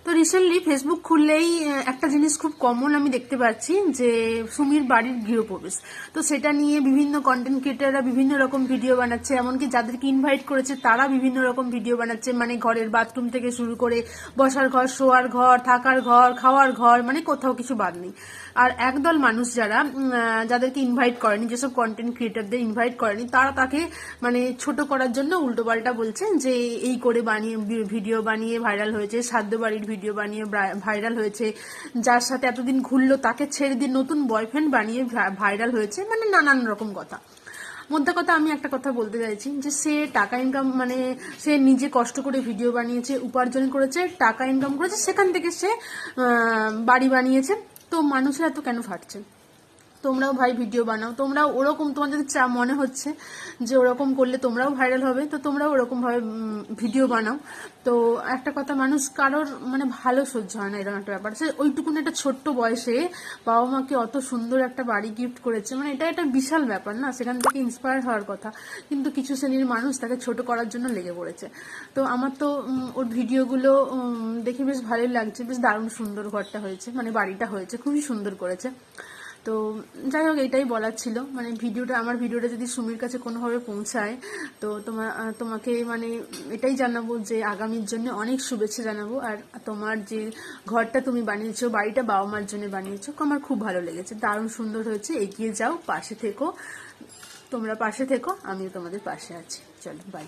তো recently Facebook খুললেই একটা জিনিস খুব কমন আমি দেখতে পাচ্ছি যে সুমির বাড়ির গৃহপ্রবেশ। তো সেটা নিয়ে বিভিন্ন কন্টেন্ট ক্রিয়েটাররা বিভিন্ন রকম ভিডিও বানাচ্ছে, এমনকি যাদেরকে ইনভাইট করেছে তারা বিভিন্ন রকম ভিডিও বানাচ্ছে, মানে ঘরের বাথরুম থেকে শুরু করে বসার ঘর, শোয়ার ঘর, থাকার ঘর, খাওয়ার ঘর, মানে কোথাও কিছু বাদ নেই। আর একদল মানুষ যারা যাদেরকে ইনভাইট করেনি, যেসব কন্টেন্ট ক্রিয়েটারদের ইনভাইট করেনি, তারা তাকে মানে ছোট করার জন্য উল্টোপাল্টা বলছে যে এই করে বানিয়ে ভিডিও বানিয়ে ভাইরাল হয়েছে, সাধ্য বাড়ির ভিডিও বানিয়ে ভাইরাল হয়েছে, যার সাথে এতদিন ঘুরলো তাকে ছেড়ে দিয়ে নতুন বয়ফ্রেন্ড বানিয়ে ভাইরাল হয়েছে, মানে নানান রকম কথা। মোদ্দা কথা আমি একটা কথা বলতে চাইছি যে সে টাকা ইনকাম, মানে সে নিজে কষ্ট করে ভিডিও বানিয়েছে, উপার্জন করেছে, টাকা ইনকাম করেছে, সেখান থেকে সে বাড়ি বানিয়েছে। তো মানুষের এত কেন ফাটছে? তোমরাও ভাই ভিডিও বানাও, তোমরাও ওরকম, তোমার যদি মনে হচ্ছে যে ওরকম করলে তোমরাও ভাইরাল হবে, তো তোমরাও ওরকম ভাবে ভিডিও বানাও। তো একটা কথা, মানুষ কারোর মানে ভালো সহ্য হয় না এরকম একটা ব্যাপার। সে ওইটুকুন একটা ছোট্ট বয়সে বাবা মাকে অত সুন্দর একটা বাড়ি গিফট করেছে, মানে এটা একটা বিশাল ব্যাপার না, সেখান থেকে ইন্সপায়ার হওয়ার কথা। কিন্তু কিছু শ্রেণীর মানুষ তাকে ছোট করার জন্য লেগে পড়েছে। তো আমার তো ওর ভিডিওগুলো দেখে বেশ ভালোই লাগছে, বেশ দারুণ সুন্দর ঘরটা হয়েছে, মানে বাড়িটা হয়েছে, খুবই সুন্দর করেছে। তো যাই হোক, এটাই বলার ছিল, মানে আমার ভিডিওটা যদি সুমির কাছে কোনোভাবে পৌঁছায়, তো তোমাকে মানে এটাই জানাবো যে আগামীর জন্য অনেক শুভেচ্ছা জানাবো। আর তোমার যে ঘরটা তুমি বানিয়েছো, বাড়িটা বাবা মার জন্য বানিয়েছো, আমার খুব ভালো লেগেছে, দারুণ সুন্দর হয়েছে। এগিয়ে যাও, পাশে থেকো, তোমরা পাশে থেকো, আমিও তোমাদের পাশে আছি। চলো, বাই।